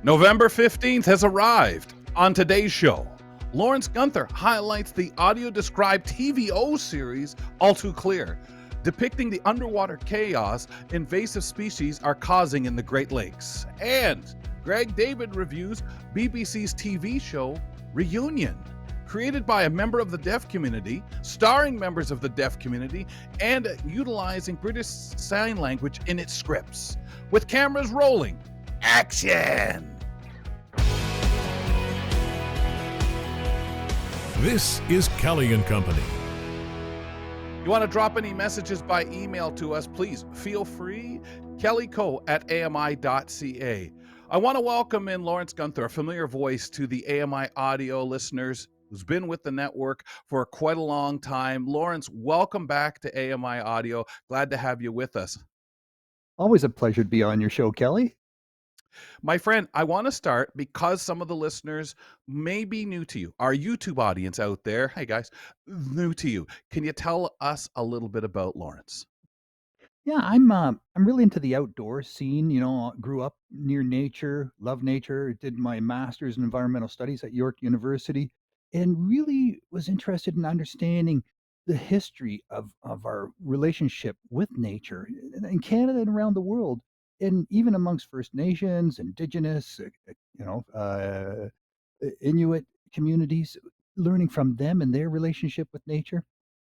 November 15th has arrived. On today's show, Lawrence Gunther highlights the audio Described TVO series, All Too Clear, depicting the underwater chaos invasive species are causing in the Great Lakes. And Greg David reviews BBC's TV show, Reunion, created by a member of the deaf community, starring members of the deaf community, and utilizing British Sign Language in its scripts. With cameras rolling, action! This is Kelly and Company. You want to drop any messages by email to us, please feel free. kellyco@ami.ca. I want to welcome in Lawrence Gunther, a familiar voice to the AMI audio listeners who's been with the network for quite a long time. Lawrence, welcome back to AMI Audio. Glad to have you with us. Always a pleasure to be on your show, Kelly. My friend, I want to start because some of the listeners may be new to you. Our YouTube audience out there, hey guys, new to you. Can you tell us a little bit about Lawrence? Yeah, I'm really into the outdoor scene. Grew up near nature, love nature. Did my master's in environmental studies at York University, and really was interested in understanding the history of our relationship with nature in Canada and around the world, and even amongst First Nations, Indigenous, Inuit communities, learning from them and their relationship with nature,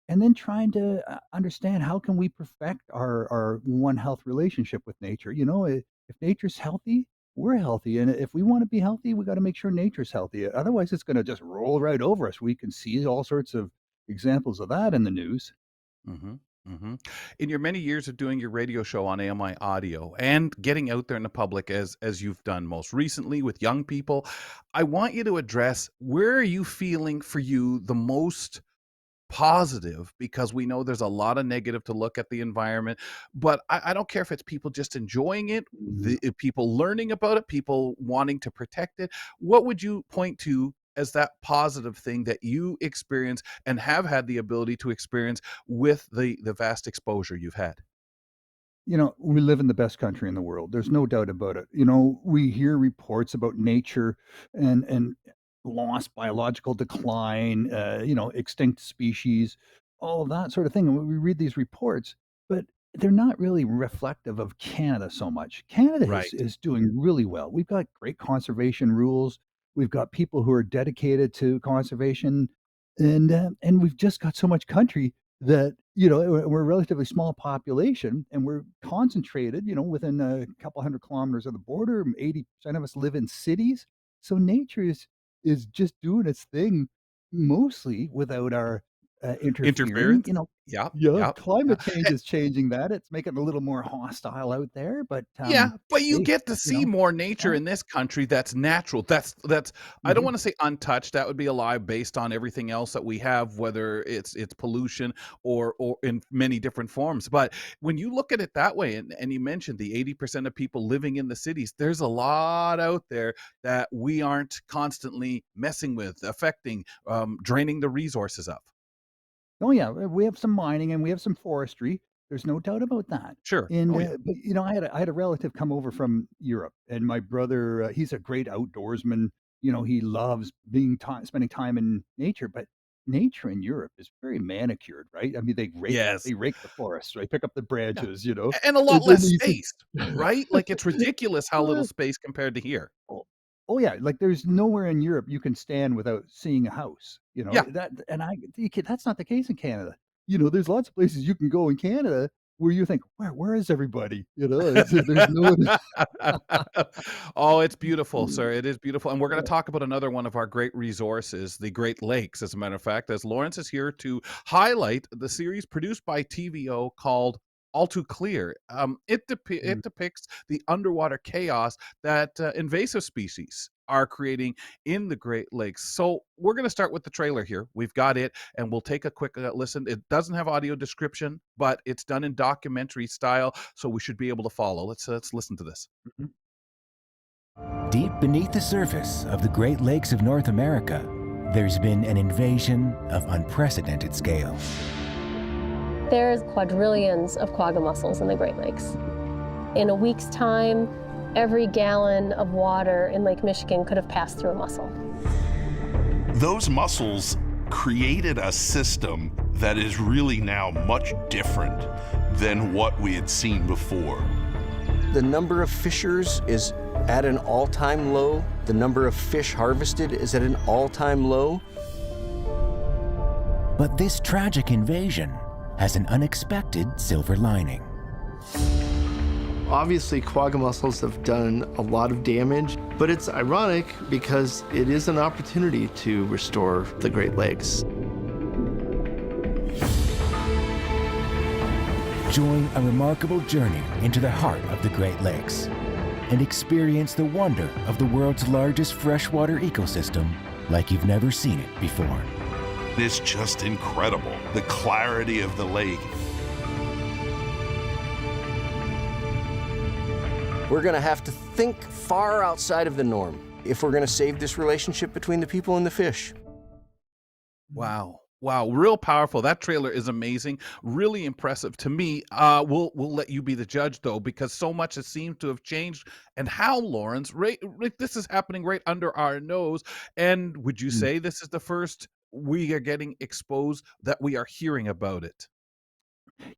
and then trying to understand how can we perfect our One Health relationship with nature. If nature's healthy, we're healthy, and if we want to be healthy, we got to make sure nature's healthy. Otherwise, it's going to just roll right over us. We can see all sorts of examples of that in the news. Mm-hmm. Mm-hmm. In your many years of doing your radio show on AMI Audio and getting out there in the public as you've done most recently with young people, I want you to address where are you feeling for you the most positive, because we know there's a lot of negative to look at the environment, but I don't care if it's people just enjoying it, people learning about it, people wanting to protect it. What would you point to as that positive thing that you experience and have had the ability to experience with the vast exposure you've had? We live in the best country in the world. There's no doubt about it. We hear reports about nature and lost biological decline, extinct species, all of that sort of thing. And we read these reports, but they're not really reflective of Canada so much. Canada Right. is doing really well. We've got great conservation rules. We've got people who are dedicated to conservation, and we've just got so much country that we're a relatively small population, and we're concentrated within a couple hundred kilometers of the border. 80% of us live in cities, so nature is just doing its thing mostly without our interfering. Interference. Yeah. Yeah, Yeah. climate change is changing that. It's making it a little more hostile out there, but Yeah, but you hey, get to see more nature yeah. in this country that's natural. That's I don't Mhm. want to say untouched. That would be a lie based on everything else that we have, whether it's pollution or in many different forms. But when you look at it that way, and you mentioned the 80% of people living in the cities, there's a lot out there that we aren't constantly messing with, affecting, draining the resources of. Oh yeah, we have some mining and we have some forestry. There's no doubt about that. Sure. And Oh yeah. but I had a relative come over from Europe, and my brother, he's a great outdoorsman. He loves spending time in nature, but nature in Europe is very manicured, right? I mean, Yes. they rake the forests, right? Pick up the Yeah. branches, And a and lot then less he said, space, right? Like it's ridiculous how little space compared to here. Oh oh, yeah, like, there's nowhere in Europe you can stand without seeing a house, Yeah. that's not the case in Canada. There's lots of places you can go in Canada where you think, "Where is everybody?" There's no one. Oh, it's beautiful, sir. It is beautiful. And we're going to talk about another one of our great resources, the Great Lakes, as a matter of fact, as Lawrence is here to highlight the series produced by TVO called All Too Clear. It depicts the underwater chaos that invasive species are creating in the Great Lakes. So we're going to start with the trailer here. We've got it, and we'll take a quick listen. It doesn't have audio description, but it's done in documentary style, so we should be able to follow. Let's listen to this. Mhm. Deep beneath the surface of the Great Lakes of North America, there's been an invasion of unprecedented scale. There's quadrillions of quagga mussels in the Great Lakes. In a week's time, every gallon of water in Lake Michigan could have passed through a mussel. Those mussels created a system that is really now much different than what we had seen before. The number of fishers is at an all-time low. The number of fish harvested is at an all-time low. But this tragic invasion has an unexpected silver lining. Obviously, quagga mussels have done a lot of damage, but it's ironic because it is an opportunity to restore the Great Lakes. Join a remarkable journey into the heart of the Great Lakes and experience the wonder of the world's largest freshwater ecosystem like you've never seen it before. It's just incredible, the clarity of the lake. We're going to have to think far outside of the norm if we're going to save this relationship between the people and the fish. Wow. Wow, real powerful. That trailer is amazing, really impressive to me. We'll let you be the judge though, because so much has seemed to have changed. And how, Lawrence? This is happening right under our nose. And would you say this is the first we are getting exposed that we are hearing about it?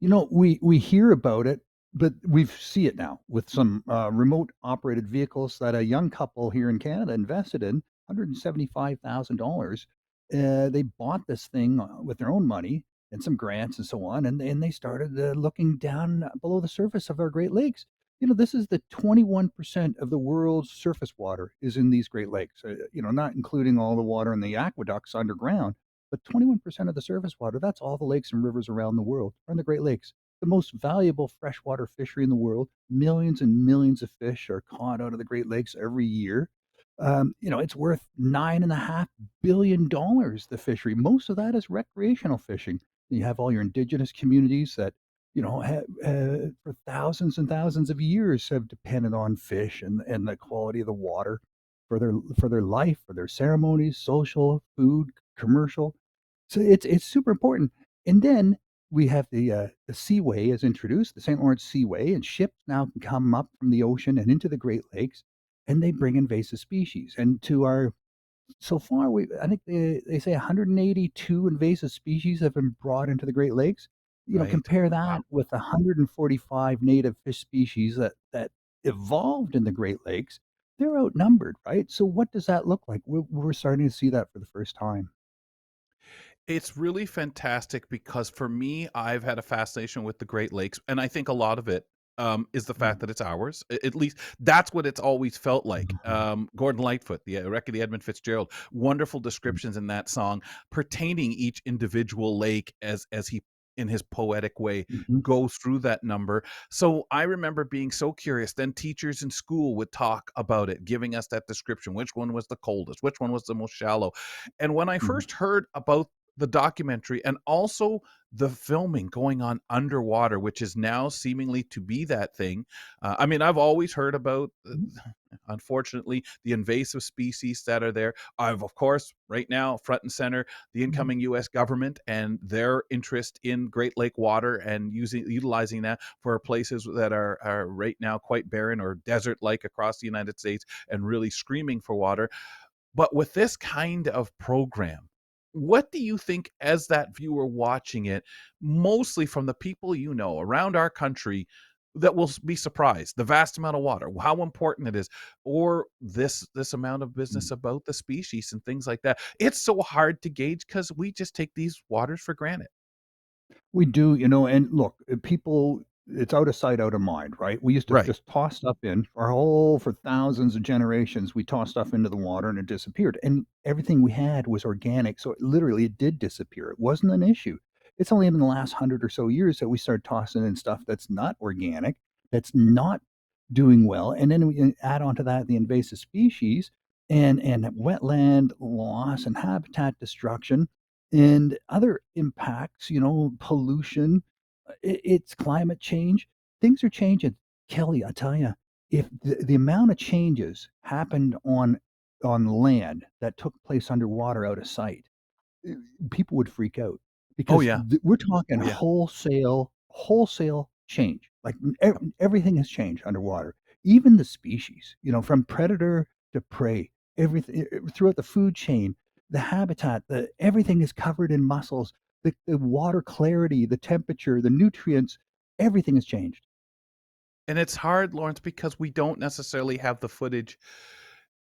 You know, we hear about it, but we see it now with some remote operated vehicles that a young couple here in Canada invested in, $175,000. They bought this thing with their own money and some grants and so on, and they started looking down below the surface of our Great Lakes. You know, this is the 21% of the world's surface water is in these Great Lakes. You know, not including all the water in the aqueducts underground, but 21% of the surface water. That's all the lakes and rivers around the world are in the Great Lakes. The most valuable freshwater fishery in the world. Millions and millions of fish are caught out of the Great Lakes every year. You know, it's worth $9.5 billion, the fishery. Most of that is recreational fishing. You have all your indigenous communities that, you know, for thousands and thousands of years have depended on fish and the quality of the water for their life, for their ceremonies, social, food, commercial. So it's super important. And then we have the Seaway is introduced, the St. Lawrence Seaway, and ships now can come up from the ocean and into the Great Lakes, and they bring invasive species. And to our so far, I think they say 182 invasive species have been brought into the Great Lakes. You know, Right. compare Wow. that with 145 native fish species that evolved in the Great Lakes. They're outnumbered, right? So what does that look like? We're starting to see that for the first time. It's really fantastic because for me, I've had a fascination with the Great Lakes, and I think a lot of it is the fact that it's ours. At least that's what it's always felt like. Gordon Lightfoot, the wreck of the Edmund Fitzgerald, wonderful descriptions in that song pertaining each individual lake as he, in his poetic way, Mhm. goes through that number. So I remember being so curious. Then teachers in school would talk about it, giving us that description. Which one was the coldest? Which one was the most shallow? And when I Mhm. first heard about the documentary and also the filming going on underwater, which is now seemingly to be that thing. I mean, I've always heard about, unfortunately, the invasive species that are there. I've, of course, right now, front and center, the Mhm. incoming U.S. government and their interest in Great Lake water and utilizing that for places that are right now quite barren or desert-like across the United States and really screaming for water. But with this kind of program, what do you think as that viewer watching it, mostly from the people you know around our country, that will be surprised? The vast amount of water, how important it is, or this amount of business Mhm. about the species and things like that. It's so hard to gauge because we just take these waters for granted. We do, you know, and look, people, it's out of sight, out of mind, right? We used to Right. just toss stuff in for thousands of generations. We tossed stuff into the water and it disappeared. And everything we had was organic. So it did disappear. It wasn't an issue. It's only in the last 100 or so years that we started tossing in stuff that's not organic, that's not doing well. And then we add on to that the invasive species and wetland loss and habitat destruction and other impacts, you know, pollution, it's climate change. Things are changing. Kelly, I tell you, if the amount of changes happened on land that took place underwater out of sight, uh, people would freak out Oh because yeah. we're talking Oh yeah. wholesale change. Like everything has changed underwater. even the species, from predator to prey, everything throughout the food chain, the habitat, everything is covered in mussels. The water clarity, the temperature, the nutrients, everything has changed. And it's hard, Lawrence, because we don't necessarily have the footage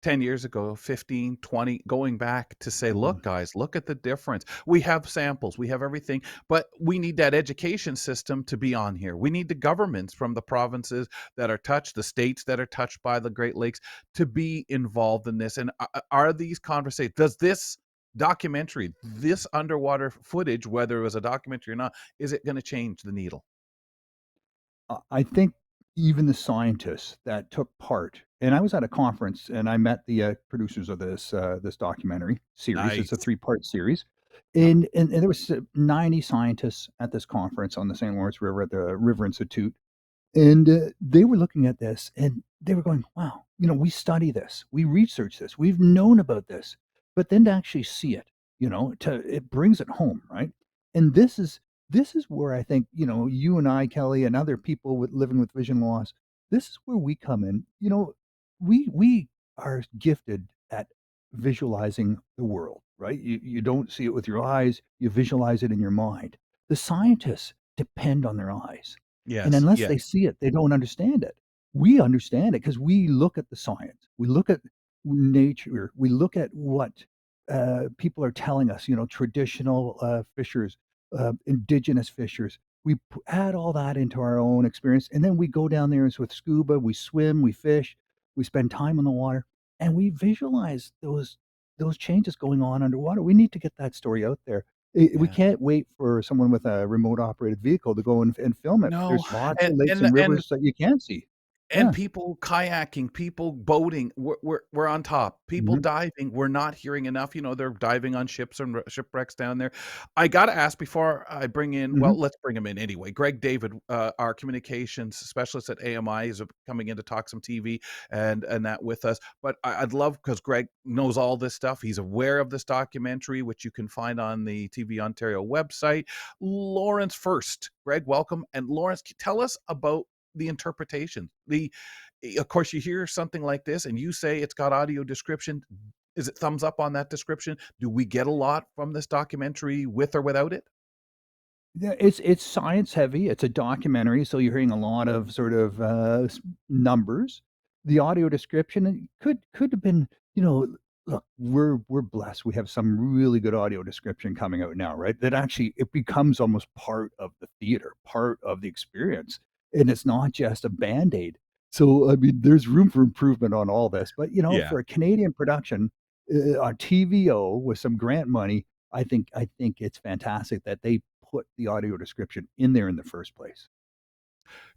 10 years ago, 15, 20, going back to say, Mhm. look, guys, look at the difference. We have samples, we have everything, but we need that education system to be on here. We need the governments from the provinces that are touched, the states that are touched by the Great Lakes to be involved in this. And are these conversations, does this documentary, this underwater footage, whether it was a documentary or not, is it going to change the needle? I think even the scientists that took part, and I was at a conference and I met the producers of this documentary series. It's a Nice. 3-part series, Yep. and there was 90 scientists at this conference on the St. Lawrence River at the River Institute. And, they were looking at this and they were going, "Wow, we study this, we research this, we've known about this." But then to actually see it, it brings it home, right? And this is where I think, you and I, Kelly, and other people living with vision loss, this is where we come in. We are gifted at visualizing the world, right? You don't see it with your eyes, you visualize it in your mind. The scientists depend on their eyes. And Yes. unless Yeah. they see it, they don't understand it. We understand it because we look at the science. We look at nature. We look at what, people are telling us, traditional, fishers, indigenous fishers. We add all that into our own experience, and then we go down there with scuba, we swim, we fish, we spend time in the water, and we visualize those changes going on underwater. We need to get that story out there. We Yeah. can't wait for someone with a remote operated vehicle to go and film it. No, There's lots and of lakes and and and rivers that you can see. and Yeah. people kayaking, people boating, we're on top. People Mhm, diving, we're not hearing enough. They're diving on ships and shipwrecks down there. I gotta ask before I bring in, mhm. well, let's bring him in anyway. Greg David, our communications specialist at AMI, is coming in to talk some TV and that with us. But I'd love, because Greg knows all this stuff. He's aware of this documentary, which you can find on the TV Ontario website. Lawrence first. Greg, welcome. And Lawrence, tell us about the interpretation. Of course, you hear something like this and you say it's got audio description. Is it thumbs up on that description? Do we get a lot from this documentary with or without it? Yeah, it's science heavy. It's a documentary, so you're hearing a lot of sort of, numbers. The audio description could have been, look, we're blessed. We have some really good audio description coming out now, right? That actually it becomes almost part of the theater, part of the experience, and it's not just a Band-Aid. So, I mean, there's room for improvement on all this, but, Yeah. for a Canadian production, on TVO with some grant money, I think it's fantastic that they put the audio description in there in the first place.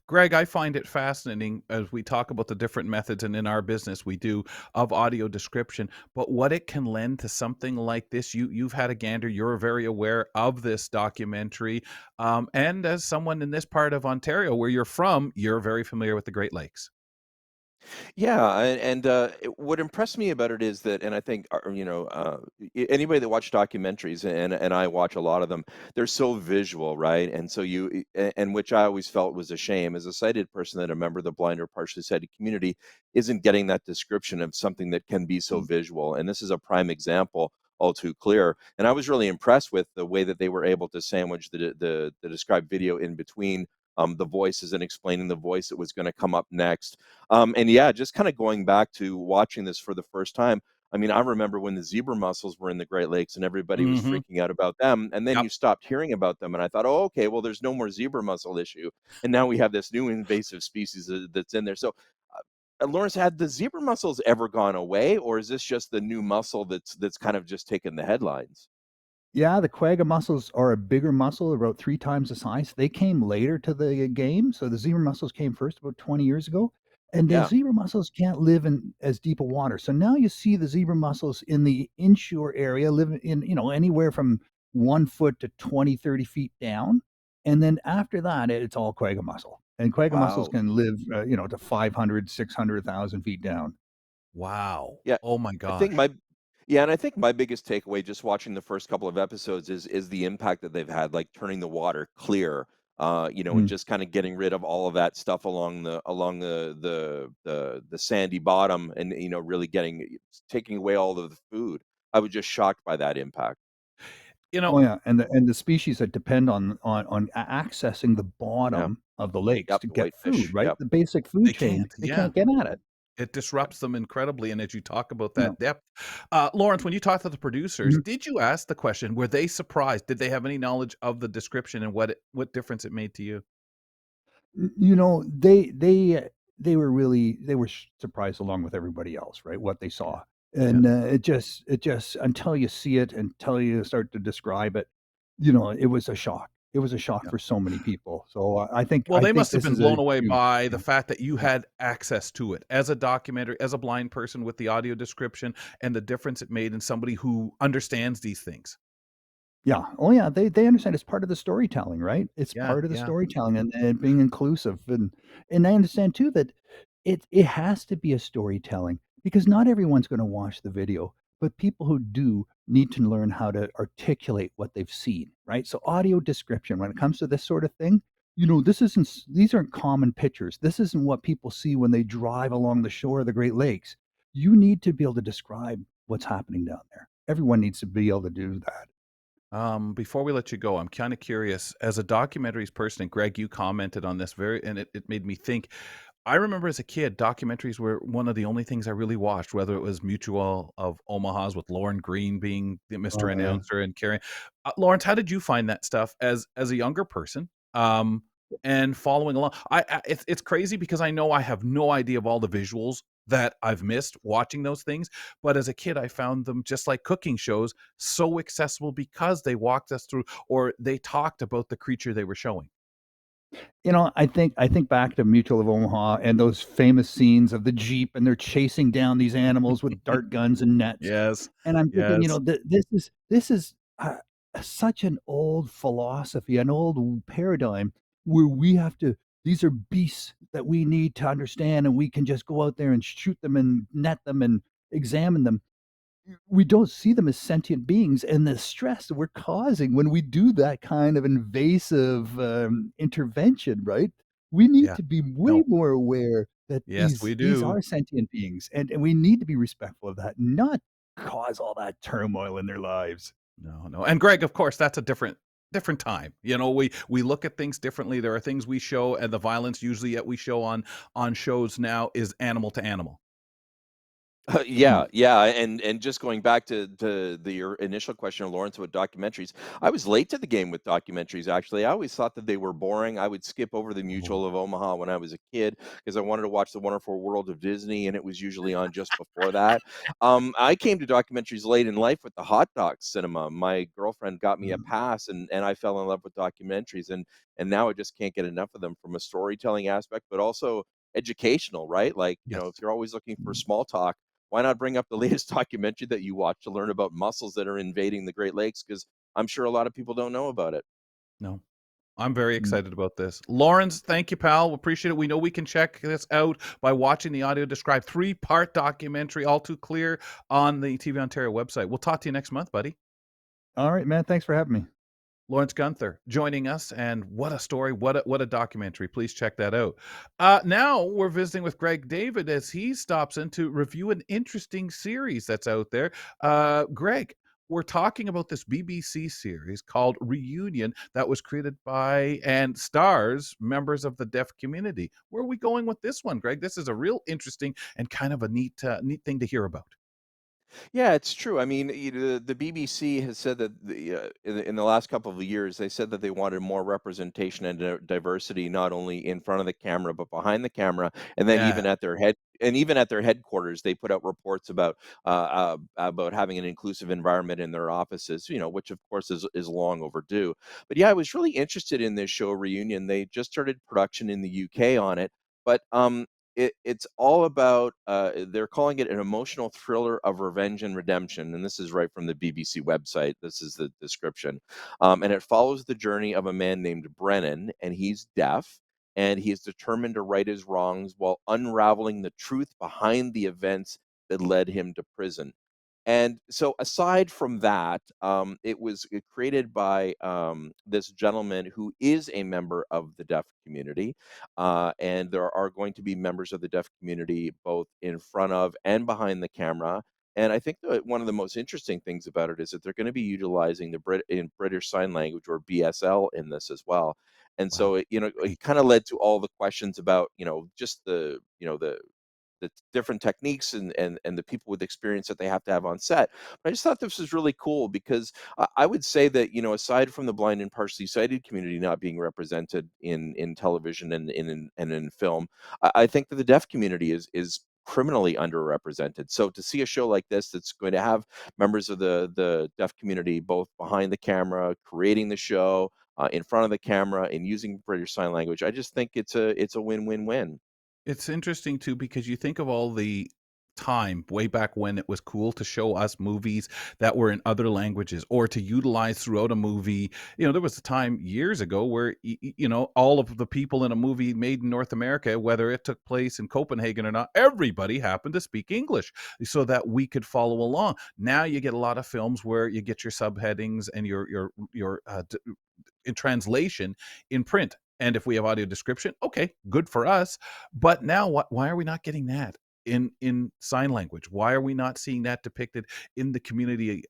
Greg, I find it fascinating as we talk about the different methods, and in our business we do, of audio description, but what it can lend to something like this. You've had a gander, you're very aware of this documentary, and as someone in this part of Ontario where you're from, you're very familiar with the Great Lakes. Yeah, what impressed me about it is that, and I think, anybody that watch documentaries, and I watch a lot of them, they're so visual, right? And so and which I always felt was a shame as a sighted person that a member of the blind or partially sighted community isn't getting that description of something that can be so Mm. visual. And this is a prime example, all too clear. And I was really impressed with the way that they were able to sandwich the described video in between. The voices and explaining the voice that was going to come up next, and yeah, just kind of going back to watching this for the first time. I mean, I remember when the zebra mussels were in the Great Lakes and everybody was Mhm. freaking out about them. And then Yep. you stopped hearing about them. And I thought, oh, okay, well, there's no more zebra mussel issue. And now we have this new invasive species that's in there. So, Lawrence, had the zebra mussels ever gone away, or is this just the new mussel that's kind of just taken the headlines? Yeah, the quagga mussels are a bigger mussel, about 3 times the size. They came later to the game, so the zebra mussels came first about 20 years ago, and the Yeah. zebra mussels can't live in as deep a water. So now you see the zebra mussels in the inshore area living in, anywhere from 1 foot to 20, 30 feet down, and then after that, it's all quagga mussel, and quagga mussels Wow. can live, to 500, 600,000 feet down. Wow. Yeah, Oh my I think gosh. my yeah, and I think my biggest takeaway just watching the first couple of episodes is the impact that they've had, like turning the water clear. and Mm. just kind of getting rid of all of that stuff along the sandy bottom, and really taking away all of the food. I was just shocked by that impact. You know, Oh, yeah, and the species that depend on accessing the Yeah. bottom of the lakes Yep. to The get food, whitefish. right? Yep. The basic food they chain, can't. they Yeah. can't get at it. It Yep. disrupts them incredibly, and as you talk about Yeah. that depth, Lawrence, when you talk to the producers, Mhm. did you ask the question, were they surprised? Did they have any knowledge of the description and what difference it made to you? You know, they were really they were surprised along with everybody else, right, what they Yeah. saw. Yeah. And, it just until you see it, until you start to describe it, it was a shock. It was a shock Yeah. for so many people. So, I think Well, I they think must have this been is a blown away huge by the yeah, fact that you yeah. had access to it as a documentary, as a blind person with the audio description and the difference it made in somebody who understands these things. Yeah. Oh, yeah, they understand it's part of the storytelling, right? It's Yeah, part of the yeah. storytelling and being inclusive, and I understand too that it has to be a storytelling because not everyone's gonna watch the video, but people who do need to learn how to articulate what they've seen, right? So audio description, when it comes to this sort of thing, these aren't common pictures. This isn't what people see when they drive along the shore of the Great Lakes. You need to be able to describe what's happening down there. Everyone needs to be able to do that. Before we let you go, I'm kind of curious. As a documentaries person, and Greg, you commented on this and it made me think. I remember as a kid, documentaries were one of the only things I really watched, whether it was Mutual of Omaha's with Lauren Green being the Mr. Oh, yeah. Announcer and carrying. Lawrence, how did you find that stuff as a younger person? And following along, it's crazy because I know I have no idea of all the visuals that I've missed watching those things, but as a kid, I found them just like cooking shows, so accessible because they walked us through or they talked about the creature they were showing. I think back to Mutual of Omaha and those famous scenes of the Jeep, and they're chasing down these animals with dart guns and nets, Yes, and I'm thinking, yes. this is such an old philosophy, an old paradigm where we have to these are beasts that we need to understand, and we can just go out there and shoot them and net them and examine them. We don't see them as sentient beings, and the stress that we're causing when we do that kind of invasive, intervention, right? We need Yeah. to be way No. more aware that Yes, we these do. are sentient beings, and we need to be respectful of that, not cause all that turmoil in their lives. No, no. And Greg, of course, that's a different time. We look at things differently. There are things we show, and the violence usually that we show on shows now is animal to animal. Mm, Yeah, yeah, and just going back to your initial question, Lawrence, with documentaries, I was late to the game with documentaries. Actually, I always thought that they were boring. I would skip over the Oh. Mutual of Omaha when I was a kid because I wanted to watch the Wonderful World of Disney, and it was usually on just before that. I came to documentaries late in life with the hot dog cinema. My girlfriend got me a mm, pass, and I fell in love with documentaries, and now I just can't get enough of them from a storytelling aspect, but also educational, right? Like, if Yes. you're always looking for mm. small talk, why not bring up the latest documentary that you watch to learn about mussels that are invading the Great Lakes? Because I'm sure a lot of people don't know about it. No. I'm very Mm. excited about this. Lawrence, thank you, pal. Appreciate it. We know we can check this out by watching the audio described three-part documentary, All Too Clear, on the TV Ontario website. We'll talk to you next month, buddy. Alright, man, thanks for having me. Lawrence Gunther joining us, and what a story, what a documentary. Please check that out. Now we're visiting with Greg David as he stops in to review an interesting series that's out there. Greg, we're talking about this BBC series called Reunion that was created by and stars members of the deaf community. Where are we going with this one, Greg? This is a real interesting and kind of a neat thing to hear about. Yeah, it's true. I mean, the BBC has said that in the last couple of years, they said that they wanted more representation and diversity, not only in front of the camera but behind the camera, and then Yeah, even at their headquarters, they put out reports about having an inclusive environment in their offices. Which of course is long overdue. But yeah, I was really interested in this show Reunion. They just started production in the UK on it, but it's all about they're calling it an emotional thriller of revenge and redemption, and this is right from the BBC website. This is the description, and it follows the journey of a man named Brennan, and he's deaf, and he is determined to right his wrongs while unraveling the truth behind the events that led him to prison. And so, aside from that, it was created by this gentleman who is a member of the deaf community. And there are going to be members of the deaf community both in front of and behind the camera. And I think that one of the most interesting things about it is that they're going to be utilizing the British Sign Language, or BSL, in this as well. And Wow, so, it great. kind of led to all the questions about, just the different techniques and the people with experience that they have to have on set. But I just thought this was really cool because I would say that, aside from the blind and partially sighted community not being represented in television and in film, I think that the deaf community is criminally underrepresented. So to see a show like this that's going to have members of the deaf community both behind the camera, creating the show, in front of the camera, and using British Sign Language, I just think it's a win-win-win. It's interesting too because you think of all the time way back when it was cool to show us movies that were in other languages or to utilize throughout a movie. There was a time years ago where all of the people in a movie made in North America, whether it took place in Copenhagen or not, everybody happened to speak English so that we could follow along. Now you get a lot of films where you get your subheadings and your in translation in print. And if we have audio description, okay, good for us. But now, why are we not getting that in sign language? Why are we not seeing that depicted in the community?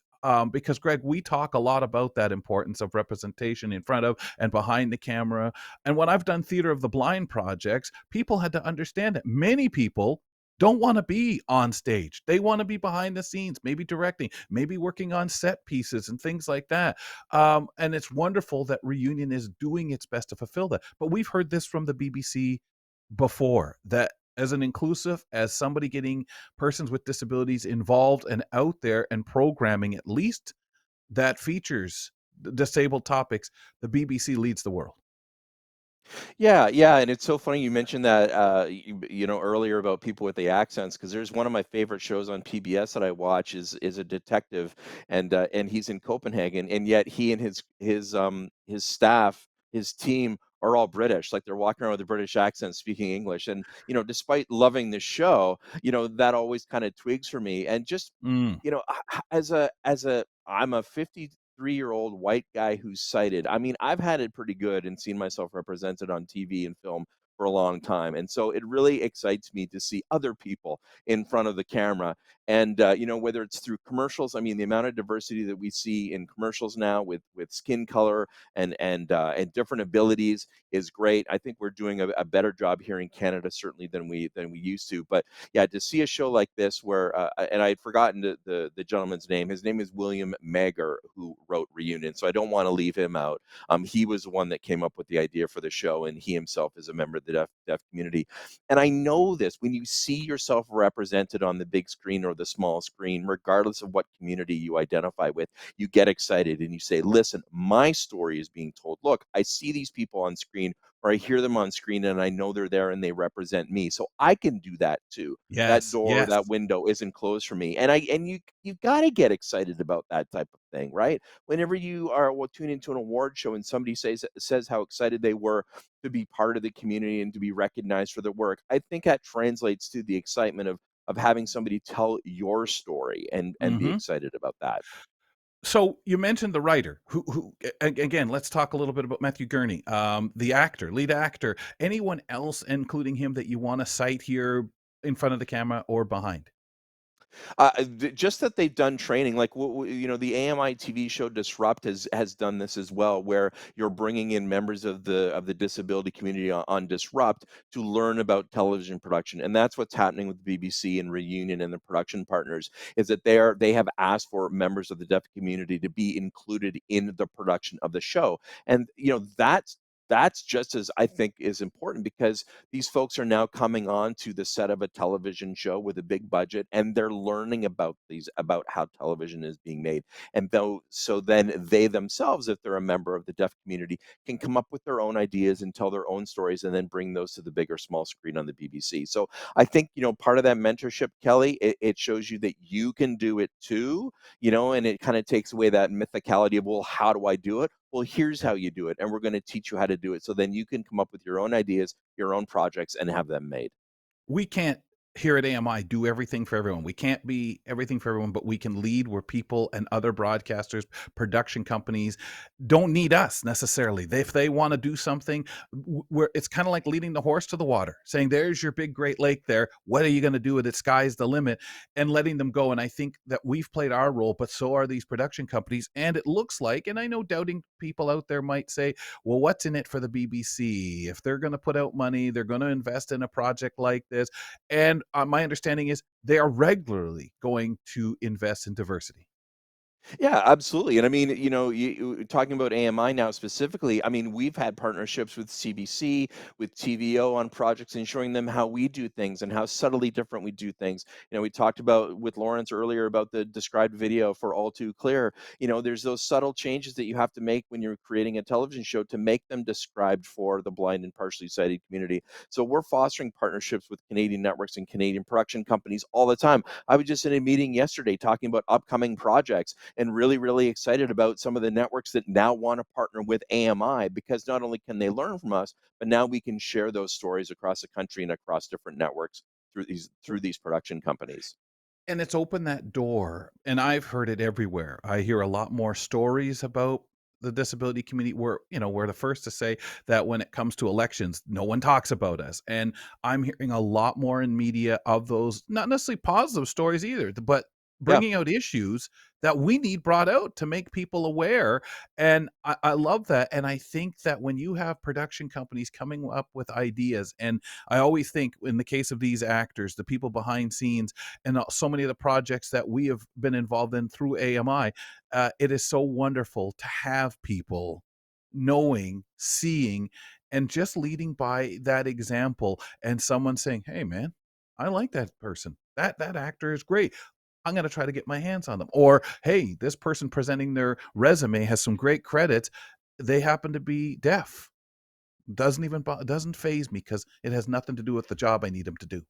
Because Greg, we talk a lot about that importance of representation in front of and behind the camera. And when I've done theater of the blind projects, people had to understand that many people don't want to be on stage. They want to be behind the scenes, maybe directing, maybe working on set pieces and things like that. And it's wonderful that Reunion is doing its best to fulfill that. But we've heard this from the BBC before, that as an inclusive, as somebody getting persons with disabilities involved and out there and programming at least that features disabled topics, the BBC leads the world. Yeah, yeah, and it's so funny you mentioned that earlier about people with the accents, because there's one of my favorite shows on PBS that I watch is a detective, and he's in Copenhagen, and yet he and his staff, his team, are all British, like they're walking around with a British accent speaking English. And despite loving the show, that always kind of twigs for me. And just Mm. as a I'm a 53-year-old white guy who's sighted. I mean, I've had it pretty good and seen myself represented on TV and film for a long time. And so it really excites me to see other people in front of the camera. And whether it's through commercials, I mean, the amount of diversity that we see in commercials now with skin color and different abilities is great. I think we're doing a better job here in Canada certainly than we used to. But yeah, to see a show like this where and I had forgotten the gentleman's name. His name is William Mager, who wrote Reunion, so I don't want to leave him out. He was the one that came up with the idea for the show, and he himself is a member of the deaf community. And I know this, when you see yourself represented on the big screen or the small screen, regardless of what community you identify with, you get excited and you say, listen, my story is being told. Look, I see these people on screen, or I hear them on screen, and I know they're there and they represent me, so I can do that too. That Yes, door, yes. that window isn't closed for me. And you got to get excited about that type of thing, right? Whenever you are tune into an award show and somebody says how excited they were to be part of the community and to be recognized for their work, I think that translates to the excitement of having somebody tell your story and be Hmm. excited about that. So you mentioned the writer, again, let's talk a little bit about Matthew Gurney, the actor, lead actor. Anyone else, including him, that you want to cite here in front of the camera or behind? Just that they've done training, like the AMI TV show Disrupt has done this as well, where you're bringing in members of the disability community on Disrupt to learn about television production, and that's what's happening with the BBC and Reunion and the production partners, is that they have asked for members of the deaf community to be included in the production of the show. And that's just as, I think, is important, because these folks are now coming on to the set of a television show with a big budget, and they're learning about how television is being made. And though so then they themselves, if they're a member of the deaf community, can come up with their own ideas and tell their own stories and then bring those to the big or small screen on the BBC. So I think, part of that mentorship, Kelly, it shows you that you can do it too, and it kind of takes away that mythicality of, well, how do I do it? Well, here's how you do it, and we're going to teach you how to do it, so then you can come up with your own ideas, your own projects, and have them made. We can't here at AMI do everything for everyone. We can't be everything for everyone, but we can lead where people and other broadcasters, production companies don't need us necessarily. If they want to do something, where it's kind of like leading the horse to the water, saying, there's your big Great Lake there. What are you going to do with it? Sky's the limit, and letting them go. And I think that we've played our role, but so are these production companies. And it looks like, and I know doubting people out there might say, well, what's in it for the BBC? If they're going to put out money, they're going to invest in a project like this. And my understanding is they are regularly going to invest in diversity. Yeah, absolutely. And I mean, talking about AMI now specifically, I mean, we've had partnerships with CBC, with TVO on projects and showing them how we do things and how subtly different we do things. We talked about with Lawrence earlier about the described video for All Too Clear. There's those subtle changes that you have to make when you're creating a television show to make them described for the blind and partially sighted community. So we're fostering partnerships with Canadian networks and Canadian production companies all the time. I was just in a meeting yesterday talking about upcoming projects and really, really excited about some of the networks that now want to partner with AMI, because not only can they learn from us, but now we can share those stories across the country and across different networks through these production companies. And it's opened that door, and I've heard it everywhere. I hear a lot more stories about the disability community. We're the first to say that when it comes to elections, no one talks about us. And I'm hearing a lot more in media of those, not necessarily positive stories either, but Yeah. bringing out issues that we need brought out to make people aware. And I love that. And I think that when you have production companies coming up with ideas, and I always think in the case of these actors, the people behind scenes, and so many of the projects that we have been involved in through AMI, it is so wonderful to have people knowing, seeing, and just leading by that example, and someone saying, hey man, I like that person. That actor is great. I'm going to try to get my hands on them. Or, hey, this person presenting their resume has some great credits. They happen to be deaf. Doesn't faze me, because it has nothing to do with the job I need them to do.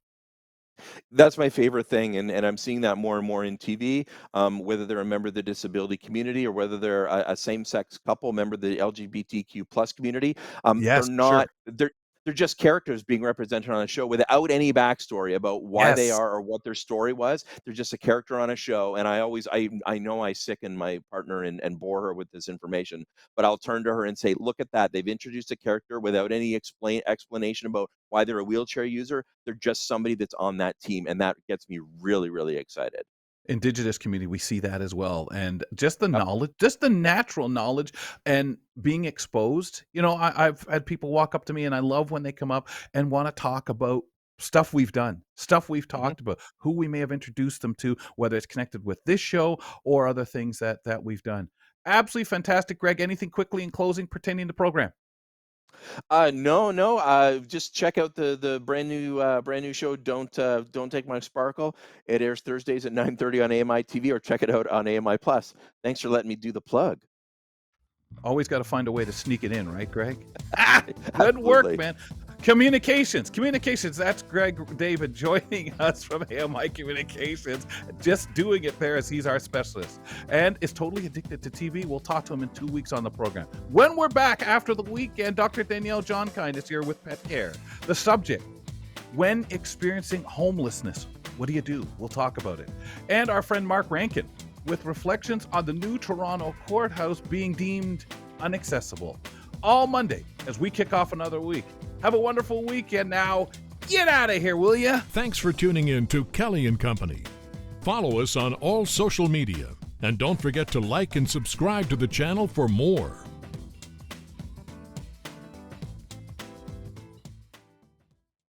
That's my favorite thing, and I'm seeing that more and more in TV, whether they're a member of the disability community or whether they're a same-sex couple, member of the LGBTQ plus community. They're Yes, not sure. they're just characters being represented on a show without any backstory about why they Yes. are or what their story was. They're just a character on a show, and I know I sicken my partner and bore her with this information, but I'll turn to her and say, "Look at that. They've introduced a character without any explanation about why they're a wheelchair user. They're just somebody that's on that team," and that gets me really, really excited. Indigenous community, we see that as well. And just the Yep. knowledge, just the natural knowledge and being exposed. I've had people walk up to me, and I love when they come up and want to talk about stuff we've done, stuff we've Mhm. talked about, who we may have introduced them to, whether it's connected with this show or other things that we've done. Absolutely fantastic, Greg. Anything quickly in closing pertaining to the program? No, no. Just check out the brand new show. Don't take my sparkle. It airs Thursdays at 9:30 on AMI TV, or check it out on AMI Plus. Thanks for letting me do the plug. Always got to find a way to sneak it in, right, Greg? Good work, Absolutely. man. Communications. That's Greg David joining us from AMI Communications, just doing it there as he's our specialist, and is totally addicted to TV. We'll talk to him in 2 weeks on the program. When we're back after the weekend, Dr. Danielle Johnkind is here with Pet Care. The subject: when experiencing homelessness, what do you do? We'll talk about it. And our friend Mark Rankin with reflections on the new Toronto courthouse being deemed inaccessible. All Monday as we kick off another week. Have a wonderful weekend now. Get out of here, will ya? Thanks for tuning in to Kelly and Company. Follow us on all social media, and don't forget to like and subscribe to the channel for more.